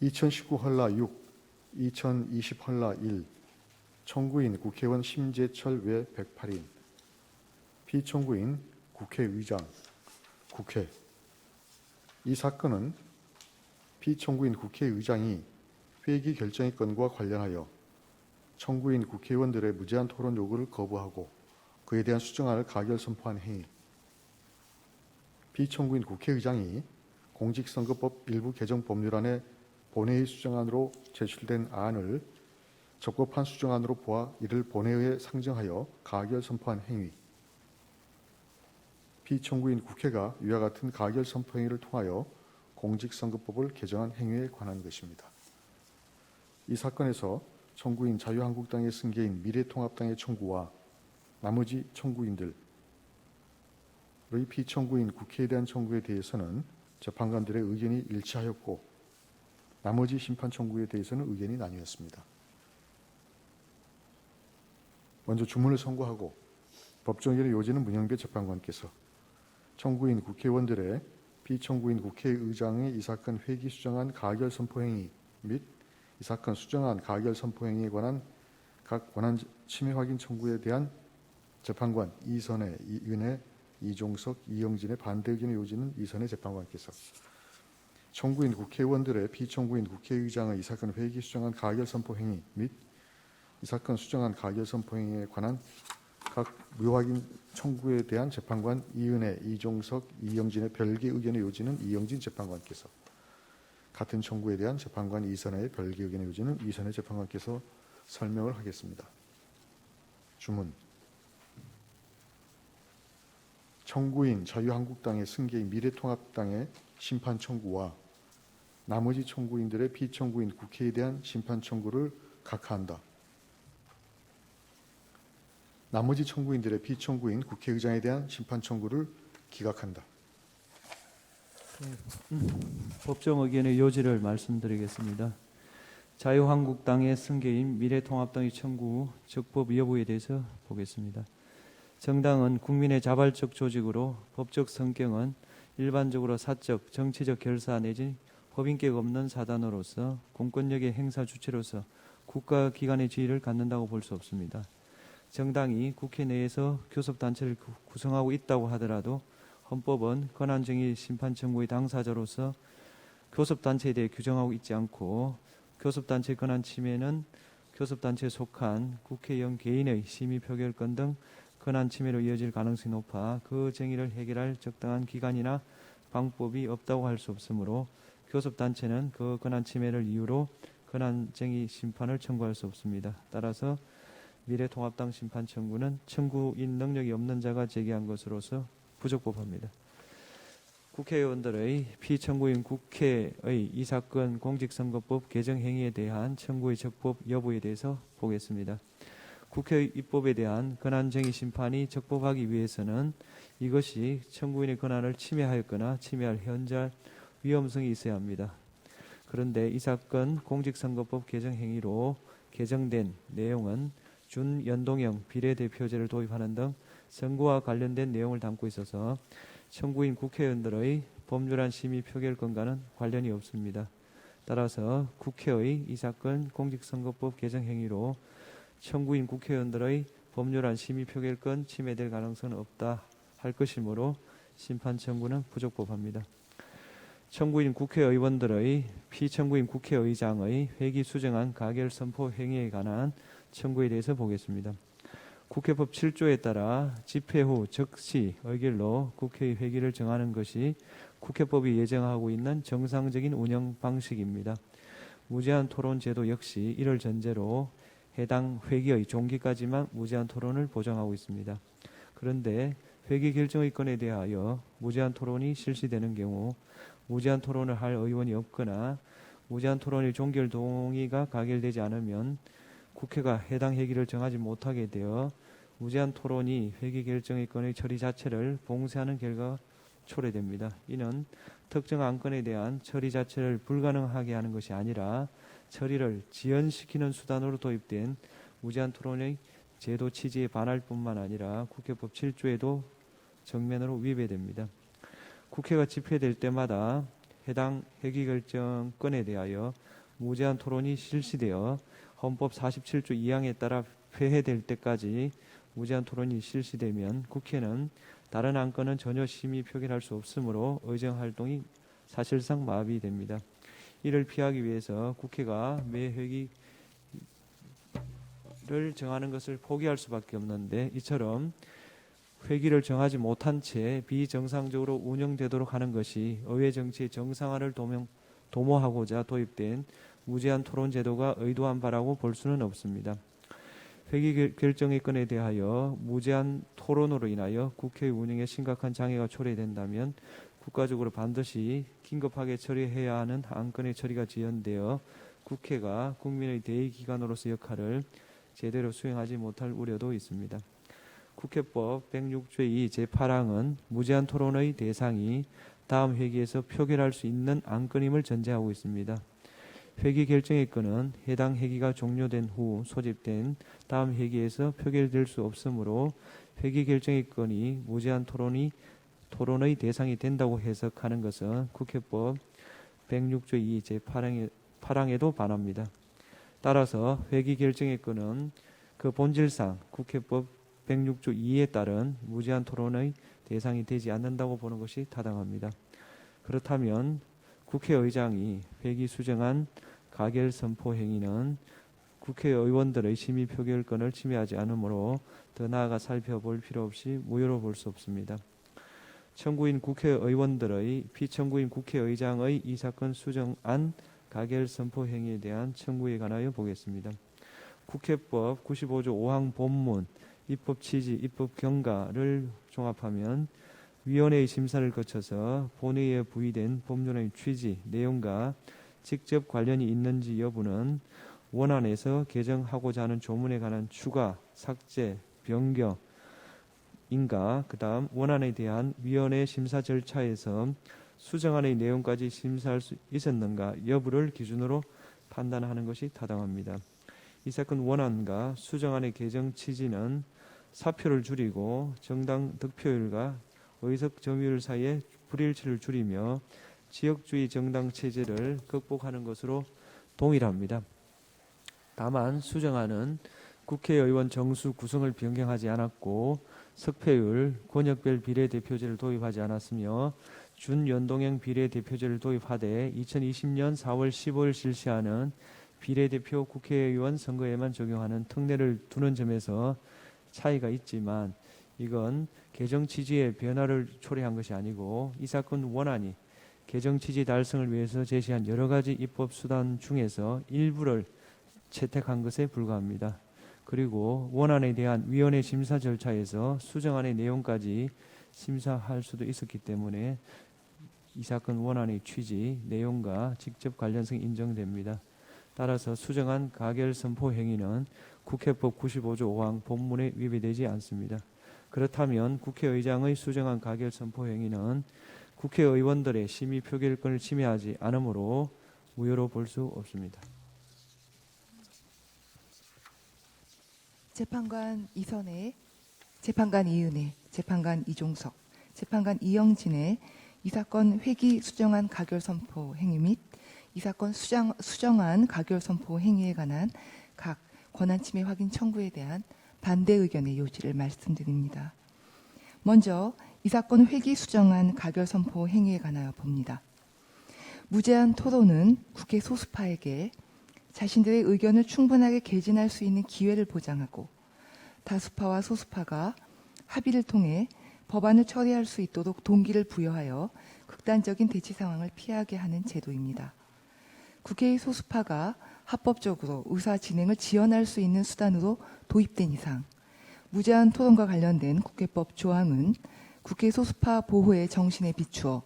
2019 헐라 6, 2020 헐라 1, 청구인 국회의원 심재철 외 108인, 피청구인 국회의장, 국회. 이 사건은 피청구인 국회의장이 회기 결정의 건과 관련하여 청구인 국회의원들의 무제한 토론 요구를 거부하고 그에 대한 수정안을 가결 선포한 행위. 피청구인 국회의장이 공직선거법 일부 개정 법률안의 본회의 수정안으로 제출된 안을 적법한 수정안으로 보아 이를 본회의에 상정하여 가결 선포한 행위. 피청구인 국회가 이와 같은 가결 선포 행위를 통하여 공직선거법을 개정한 행위에 관한 것입니다. 이 사건에서 청구인 자유한국당의 승계인 미래통합당의 청구와 나머지 청구인들의 피청구인 국회에 대한 청구에 대해서는 재판관들의 의견이 일치하였고 나머지 심판 청구에 대해서는 의견이 나뉘었습니다. 먼저 주문을 선고하고 법정의견의 요지는 문영배 재판관께서 청구인 국회의원들의 피청구인 국회의장의 이 사건 회기 수정안 가결 선포 행위 및 이 사건 수정안 가결 선포 행위에 관한 각 권한 침해 확인 청구에 대한 재판관 이선혜, 이은혜, 이종석, 이영진의 반대 의견의 요지는 이선혜 재판관께서 청구인 국회의원들의 피청구인 국회의장의 이 사건 회기 수정안 가결 선포 행위 및 이 사건 수정안 가결 선포 행위에 관한 각 무효확인 청구에 대한 재판관 이은혜, 이종석, 이영진의 별개 의견의 요지는 이영진 재판관께서 같은 청구에 대한 재판관 이선혜의 별개 의견의 요지는 이선혜 재판관께서 설명을 하겠습니다. 주문. 청구인 자유한국당의 승계인 미래통합당의 심판 청구와 나머지 청구인들의 피청구인 국회에 대한 심판 청구를 각하한다. 나머지 청구인들의 피청구인 국회의장에 대한 심판 청구를 기각한다. 법정 의견의 요지를 말씀드리겠습니다. 자유한국당의 승계인 미래통합당의 청구 적법 여부에 대해서 보겠습니다. 정당은 국민의 자발적 조직으로 법적 성격은 일반적으로 사적, 정치적 결사 내지 법인격 없는 사단으로서 공권력의 행사 주체로서 국가기관의 지위를 갖는다고 볼 수 없습니다. 정당이 국회 내에서 교섭단체를 구성하고 있다고 하더라도 헌법은 권한쟁의 심판 청구의 당사자로서 교섭단체에 대해 규정하고 있지 않고 교섭단체 권한 침해는 교섭단체에 속한 국회의원 개인의 심의 표결권 등 권한 침해로 이어질 가능성이 높아 그 쟁의를 해결할 적당한 기간이나 방법이 없다고 할 수 없으므로 교섭단체는 그 권한 침해를 이유로 권한쟁의 심판을 청구할 수 없습니다. 따라서 미래통합당 심판 청구는 청구인 능력이 없는 자가 제기한 것으로서 부적법합니다. 국회의원들의 피청구인 국회의 이 사건 공직선거법 개정 행위에 대한 청구의 적법 여부에 대해서 보겠습니다. 국회의 입법에 대한 권한쟁의 심판이 적법하기 위해서는 이것이 청구인의 권한을 침해하였거나 침해할 현저한 위험성이 있어야 합니다. 그런데 이 사건 공직선거법 개정 행위로 개정된 내용은 준연동형 비례대표제를 도입하는 등 선거와 관련된 내용을 담고 있어서 청구인 국회의원들의 법률안 심의 표결권과는 관련이 없습니다. 따라서 국회의 이 사건 공직선거법 개정 행위로 청구인 국회의원들의 법률안 심의 표결권 침해될 가능성은 없다 할 것이므로 심판 청구는 부적법합니다. 청구인 국회의원들의 피청구인 국회의장의 회기 수정안 가결 선포 행위에 관한 청구에 대해서 보겠습니다. 국회법 7조에 따라 집회 후 즉시 의결로 국회의 회기를 정하는 것이 국회법이 예정하고 있는 정상적인 운영 방식입니다. 무제한 토론 제도 역시 이를 전제로 해당 회기의 종기까지만 무제한 토론을 보장하고 있습니다. 그런데 회기 결정의 건에 대하여 무제한 토론이 실시되는 경우 무제한 토론을 할 의원이 없거나 무제한 토론의 종결 동의가 가결되지 않으면 국회가 해당 회기를 정하지 못하게 되어 무제한 토론이 회기 결정의 건의 처리 자체를 봉쇄하는 결과가 초래됩니다. 이는 특정 안건에 대한 처리 자체를 불가능하게 하는 것이 아니라 처리를 지연시키는 수단으로 도입된 무제한 토론의 제도 취지에 반할 뿐만 아니라 국회법 7조에도 정면으로 위배됩니다. 국회가 집회될 때마다 해당 회기 결정권에 대하여 무제한 토론이 실시되어 헌법 47조 2항에 따라 폐회될 때까지 무제한 토론이 실시되면 국회는 다른 안건은 전혀 심의 표결할 수 없으므로 의정 활동이 사실상 마비됩니다. 이를 피하기 위해서 국회가 매 회기를 정하는 것을 포기할 수밖에 없는데, 이처럼 회기를 정하지 못한 채 비정상적으로 운영되도록 하는 것이 의회 정치의 정상화를 도모하고자 도입된 무제한 토론 제도가 의도한 바라고 볼 수는 없습니다. 회기 결정의 건에 대하여 무제한 토론으로 인하여 국회 운영에 심각한 장애가 초래된다면 국가적으로 반드시 긴급하게 처리해야 하는 안건의 처리가 지연되어 국회가 국민의 대의기관으로서 역할을 제대로 수행하지 못할 우려도 있습니다. 국회법 106조 2 제8항은 무제한 토론의 대상이 다음 회기에서 표결할 수 있는 안건임을 전제하고 있습니다. 회기 결정의 건은 해당 회기가 종료된 후 소집된 다음 회기에서 표결될 수 없으므로 회기 결정의 건이 무제한 토론의 대상이 된다고 해석하는 것은 국회법 106조 2 제8항에도 반합니다. 따라서 회기 결정의 건은 그 본질상 국회법 106조 2에 따른 무제한 토론의 대상이 되지 않는다고 보는 것이 타당합니다. 그렇다면 국회의장이 회기 수정안 가결 선포 행위는 국회의원들의 심의 표결권을 침해하지 않으므로 더 나아가 살펴볼 필요 없이 무효로 볼 수 없습니다. 청구인 국회의원들의 피청구인 국회의장의 이 사건 수정안 가결 선포 행위에 대한 청구에 관하여 보겠습니다. 국회법 95조 5항 본문, 입법 취지, 입법 경과를 종합하면 위원회의 심사를 거쳐서 본회의에 부의된 법률의 취지, 내용과 직접 관련이 있는지 여부는 원안에서 개정하고자 하는 조문에 관한 추가, 삭제, 변경, 인가, 그 다음 원안에 대한 위원회 심사 절차에서 수정안의 내용까지 심사할 수 있었는가 여부를 기준으로 판단하는 것이 타당합니다. 이 사건 원안과 수정안의 개정 취지는 사표를 줄이고 정당 득표율과 의석 점유율 사이의 불일치를 줄이며 지역주의 정당 체제를 극복하는 것으로 동일합니다. 다만 수정안은 국회의원 정수 구성을 변경하지 않았고 석패율, 권역별 비례대표제를 도입하지 않았으며 준연동형 비례대표제를 도입하되 2020년 4월 15일 실시하는 비례대표 국회의원 선거에만 적용하는 특례를 두는 점에서 차이가 있지만 이건 개정 취지의 변화를 초래한 것이 아니고 이 사건 원안이 개정 취지 달성을 위해서 제시한 여러 가지 입법 수단 중에서 일부를 채택한 것에 불과합니다. 그리고 원안에 대한 위원회 심사 절차에서 수정안의 내용까지 심사할 수도 있었기 때문에 이 사건 원안의 취지, 내용과 직접 관련성이 인정됩니다. 따라서 수정안 가결 선포 행위는 국회법 95조 5항 본문에 위배되지 않습니다. 그렇다면 국회의장의 수정안 가결 선포 행위는 국회의원들의 심의 표결권을 침해하지 않으므로 무효로 볼 수 없습니다. 재판관 이선혜, 재판관 이은혜, 재판관 이종석, 재판관 이영진의 이 사건 회기 수정안 가결 선포 행위 및 이 사건 수정안 가결 선포 행위에 관한 각 권한침해 확인 청구에 대한 반대 의견의 요지를 말씀드립니다. 먼저 이 사건 회기 수정안 가결 선포 행위에 관하여 봅니다. 무제한 토론은 국회 소수파에게 자신들의 의견을 충분하게 개진할 수 있는 기회를 보장하고 다수파와 소수파가 합의를 통해 법안을 처리할 수 있도록 동기를 부여하여 극단적인 대치 상황을 피하게 하는 제도입니다. 국회의 소수파가 합법적으로 의사 진행을 지연할 수 있는 수단으로 도입된 이상 무제한 토론과 관련된 국회법 조항은 국회 소수파 보호의 정신에 비추어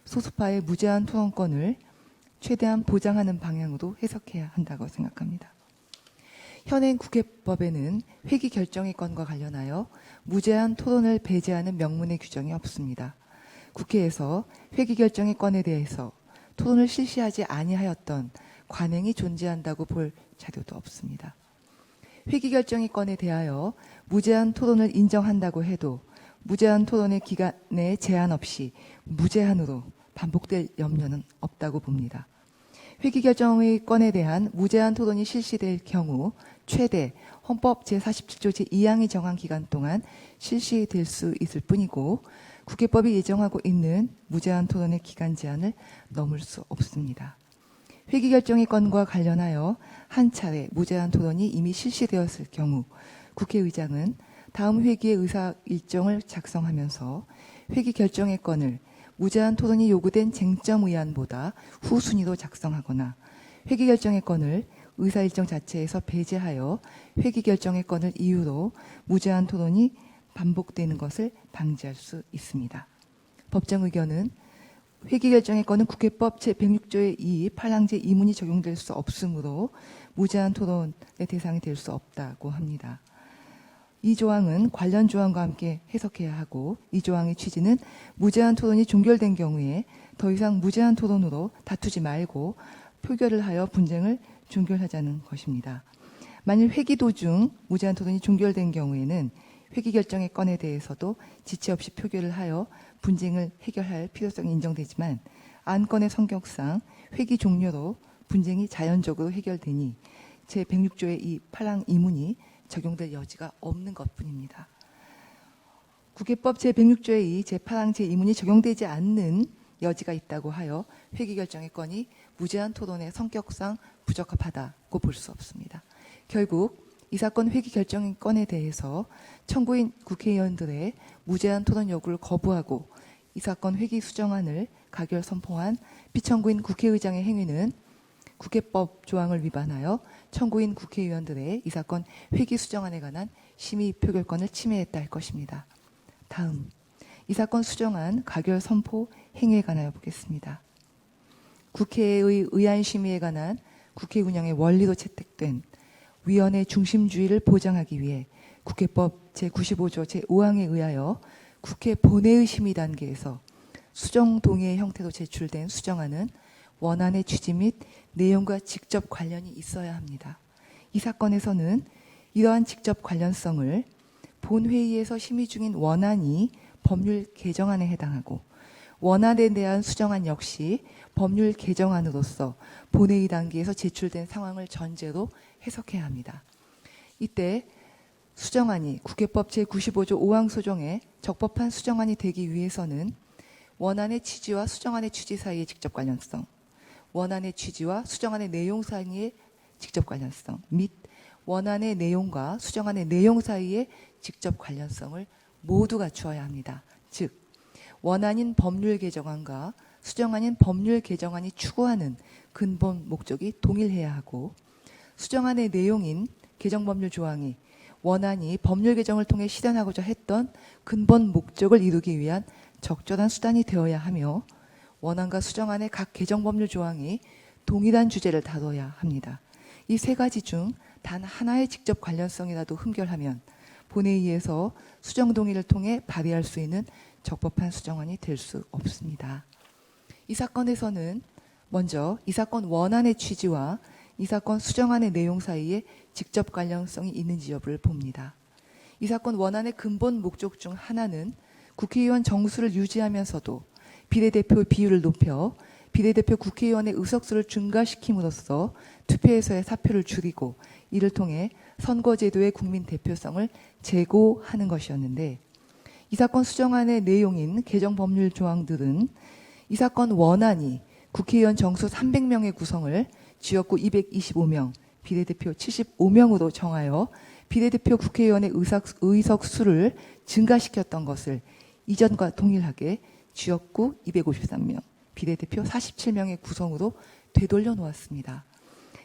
소수파의 무제한 토론권을 최대한 보장하는 방향으로 해석해야 한다고 생각합니다. 현행 국회법에는 회기 결정의 건과 관련하여 무제한 토론을 배제하는 명문의 규정이 없습니다. 국회에서 회기 결정의 건에 대해서 토론을 실시하지 아니하였던 관행이 존재한다고 볼 자료도 없습니다. 회기 결정의 건에 대하여 무제한 토론을 인정한다고 해도 무제한 토론의 기간에 제한 없이 무제한으로 반복될 염려는 없다고 봅니다. 회기 결정의 건에 대한 무제한 토론이 실시될 경우 최대 헌법 제47조 제2항이 정한 기간 동안 실시될 수 있을 뿐이고 국회법이 예정하고 있는 무제한 토론의 기간 제한을 넘을 수 없습니다. 회기 결정의 건과 관련하여 한 차례 무제한 토론이 이미 실시되었을 경우 국회의장은 다음 회기의 의사 일정을 작성하면서 회기 결정의 건을 무제한 토론이 요구된 쟁점 의안보다 후순위로 작성하거나 회기 결정의 건을 의사 일정 자체에서 배제하여 회기 결정의 건을 이유로 무제한 토론이 반복되는 것을 방지할 수 있습니다. 법정 의견은 회기 결정의 건은 국회법 제106조의 2, 8항 제2문이 적용될 수 없으므로 무제한 토론의 대상이 될 수 없다고 합니다. 이 조항은 관련 조항과 함께 해석해야 하고 이 조항의 취지는 무제한 토론이 종결된 경우에 더 이상 무제한 토론으로 다투지 말고 표결을 하여 분쟁을 종결하자는 것입니다. 만일 회기 도중 무제한 토론이 종결된 경우에는 회기 결정의 건에 대해서도 지체 없이 표결을 하여 분쟁을 해결할 필요성이 인정되지만 안건의 성격상 회기 종료로 분쟁이 자연적으로 해결되니 제106조의 이 8항 2문이 적용될 여지가 없는 것뿐입니다. 국회법 제106조의 이 제8항 제2문이 적용되지 않는 여지가 있다고 하여 회기 결정의 건이 무제한 토론의 성격상 부적합하다고 볼 수 없습니다. 결국 이 사건 회기 결정의 건에 대해서 청구인 국회의원들의 무제한 토론 요구를 거부하고 이 사건 회기 수정안을 가결 선포한 피청구인 국회의장의 행위는 국회법 조항을 위반하여 청구인 국회의원들의 이 사건 회기 수정안에 관한 심의 표결권을 침해했다 할 것입니다. 다음, 이 사건 수정안 가결 선포 행위에 관하여 보겠습니다. 국회의 의안 심의에 관한 국회 운영의 원리로 채택된 위원회 중심주의를 보장하기 위해 국회법 제95조 제5항에 의하여 국회 본회의 심의 단계에서 수정 동의의 형태로 제출된 수정안은 원안의 취지 및 내용과 직접 관련이 있어야 합니다. 이 사건에서는 이러한 직접 관련성을 본회의에서 심의 중인 원안이 법률 개정안에 해당하고 원안에 대한 수정안 역시 법률 개정안으로서 본회의 단계에서 제출된 상황을 전제로 해석해야 합니다. 이때 수정안이 국회법 제95조 5항 소정에 적법한 수정안이 되기 위해서는 원안의 취지와 수정안의 취지 사이의 직접 관련성, 원안의 취지와 수정안의 내용 사이의 직접 관련성 및 원안의 내용과 수정안의 내용 사이의 직접 관련성을 모두 갖추어야 합니다. 즉 원안인 법률 개정안과 수정안인 법률 개정안이 추구하는 근본 목적이 동일해야 하고 수정안의 내용인 개정법률 조항이 원안이 법률 개정을 통해 실현하고자 했던 근본 목적을 이루기 위한 적절한 수단이 되어야 하며 원안과 수정안의 각 개정법률 조항이 동일한 주제를 다뤄야 합니다. 이 세 가지 중 단 하나의 직접 관련성이라도 흠결하면 본회의에서 수정 동의를 통해 발의할 수 있는 적법한 수정안이 될 수 없습니다. 이 사건에서는 먼저 이 사건 원안의 취지와 이 사건 수정안의 내용 사이에 직접 관련성이 있는지 여부를 봅니다. 이 사건 원안의 근본 목적 중 하나는 국회의원 정수를 유지하면서도 비례대표 비율을 높여 비례대표 국회의원의 의석수를 증가시킴으로써 투표에서의 사표를 줄이고 이를 통해 선거제도의 국민 대표성을 제고하는 것이었는데 이 사건 수정안의 내용인 개정법률 조항들은 이 사건 원안이 국회의원 정수 300명의 구성을 지역구 225명, 비례대표 75명으로 정하여 비례대표 국회의원의 의석수를 증가시켰던 것을 이전과 동일하게 지역구 253명, 비례대표 47명의 구성으로 되돌려 놓았습니다.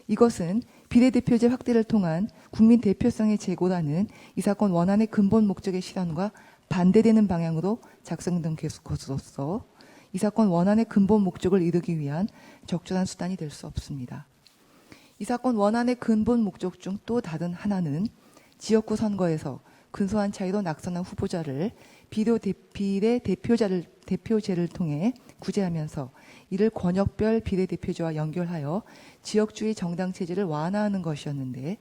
이것은 비례대표제 확대를 통한 국민 대표성의 제고라는 이 사건 원안의 근본 목적의 실현과 반대되는 방향으로 작성된 것으로서 이 사건 원안의 근본 목적을 이루기 위한 적절한 수단이 될 수 없습니다. 이 사건 원안의 근본 목적 중 또 다른 하나는 지역구 선거에서 근소한 차이로 낙선한 후보자를 비례대표제를 통해 구제하면서 이를 권역별 비례대표제와 연결하여 지역주의 정당체제를 완화하는 것이었는데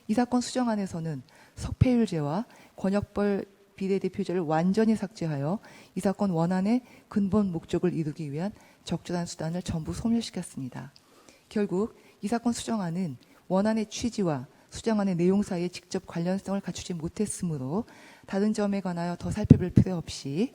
이 사건 수정안에서는 석패율제와 권역별 비례대표제를 완전히 삭제하여 이 사건 원안의 근본 목적을 이루기 위한 적절한 수단을 전부 소멸시켰습니다. 결국 이 사건 수정안은 원안의 취지와 수정안의 내용 사이에 직접 관련성을 갖추지 못했으므로 다른 점에 관하여 더 살펴볼 필요 없이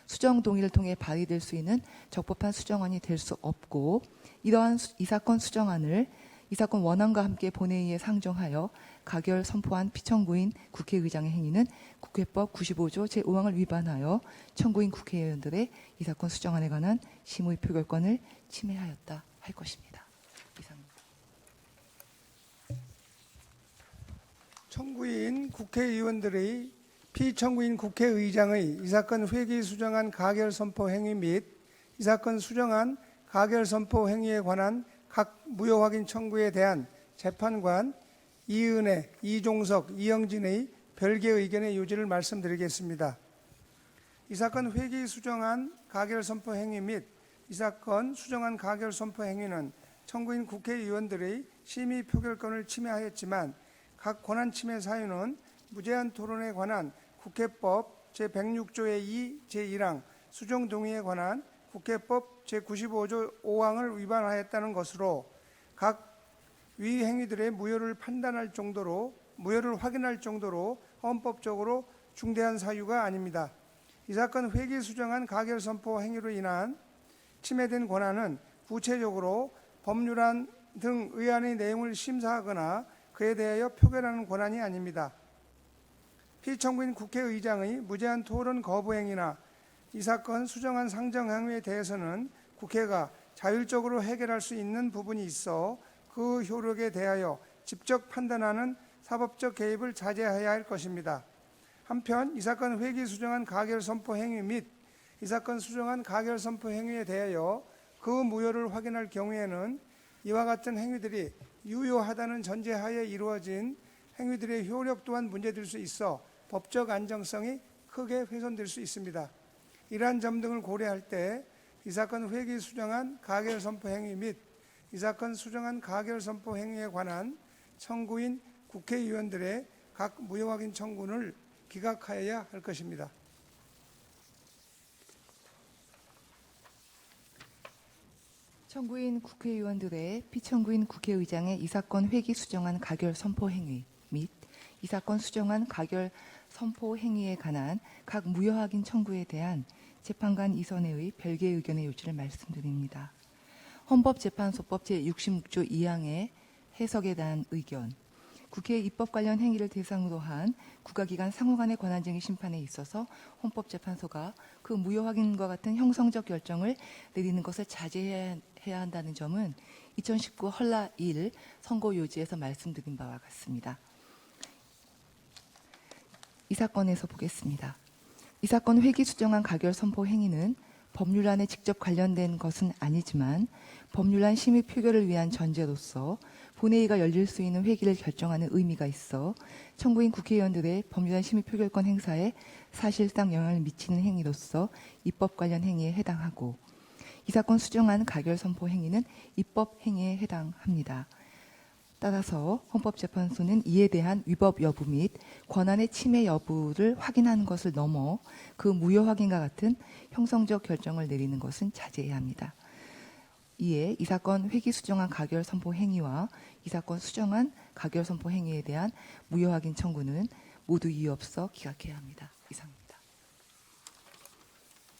수정 동의를 통해 발의될 수 있는 적법한 수정안이 될 수 없고, 이러한 이 사건 수정안을 이 사건 원안과 함께 본회의에 상정하여 가결 선포한 피청구인 국회의장의 행위는 국회법 95조 제5항을 위반하여 청구인 국회의원들의 이 사건 수정안에 관한 심의 표결권을 침해하였다 할 것입니다. 이상입니다. 청구인 국회의원들의 피청구인 국회의장의 이 사건 회기 수정안 가결 선포 행위 및 이 사건 수정안 가결 선포 행위에 관한 각 무효 확인 청구에 대한 재판관 이은혜, 이종석, 이영진의 별개 의견의 요지를 말씀드리겠습니다. 이 사건 회기 수정안 가결 선포 행위 및 이 사건 수정안 가결 선포 행위는 청구인 국회의원들의 심의 표결권을 침해하였지만 각 권한 침해 사유는 무제한 토론에 관한 국회법 제106조의 2 제1항 수정 동의에 관한 국회법 제95조 5항을 위반하였다는 것으로 각 위 행위들의 무효를 확인할 정도로 헌법적으로 중대한 사유가 아닙니다. 이 사건 회기 수정안 가결 선포 행위로 인한 침해된 권한은 구체적으로 법률안 등 의안의 내용을 심사하거나 그에 대하여 표결하는 권한이 아닙니다. 피청구인 국회의장의 무제한 토론 거부 행위나 이 사건 수정안 상정 행위에 대해서는 국회가 자율적으로 해결할 수 있는 부분이 있어 그 효력에 대하여 직접 판단하는 사법적 개입을 자제해야 할 것입니다. 한편 이 사건 회기 수정안 가결 선포 행위 및 이 사건 수정안 가결 선포 행위에 대하여 그 무효를 확인할 경우에는 이와 같은 행위들이 유효하다는 전제하에 이루어진 행위들의 효력 또한 문제될 수 있어 법적 안정성이 크게 훼손될 수 있습니다. 이러한 점 등을 고려할 때 이 사건 회기 수정안 가결 선포 행위 및 이 사건 수정안 가결 선포 행위에 관한 청구인 국회의원들의 각 무효 확인 청구를 기각하여야 할 것입니다. 청구인 국회의원들의 피청구인 국회의장의 이 사건 회기 수정안 가결 선포 행위 및 이 사건 수정안 가결 선포 행위에 관한 각 무효 확인 청구에 대한 재판관 이선혜의 별개 의견의 요지를 말씀드립니다. 헌법재판소법 제66조 2항의 해석에 대한 의견. 국회 입법 관련 행위를 대상으로 한 국가기관 상호간의 권한쟁의 심판에 있어서 헌법재판소가 그 무효 확인과 같은 형성적 결정을 내리는 것을 자제해야 한다는 점은 2019 헐라 1 선고 요지에서 말씀드린 바와 같습니다. 이 사건에서 보겠습니다. 이 사건 회기 수정안 가결 선포 행위는 법률안에 직접 관련된 것은 아니지만 법률안 심의 표결을 위한 전제로서 본회의가 열릴 수 있는 회기를 결정하는 의미가 있어 청구인 국회의원들의 법률안 심의 표결권 행사에 사실상 영향을 미치는 행위로서 입법 관련 행위에 해당하고, 이 사건 수정안 가결 선포 행위는 입법 행위에 해당합니다. 따라서 헌법재판소는 이에 대한 위법 여부 및 권한의 침해 여부를 확인하는 것을 넘어 그 무효 확인과 같은 형성적 결정을 내리는 것은 자제해야 합니다. 이에 이 사건 회기 수정안 가결 선포 행위와 이 사건 수정안 가결 선포 행위에 대한 무효 확인 청구는 모두 이유 없어 기각해야 합니다.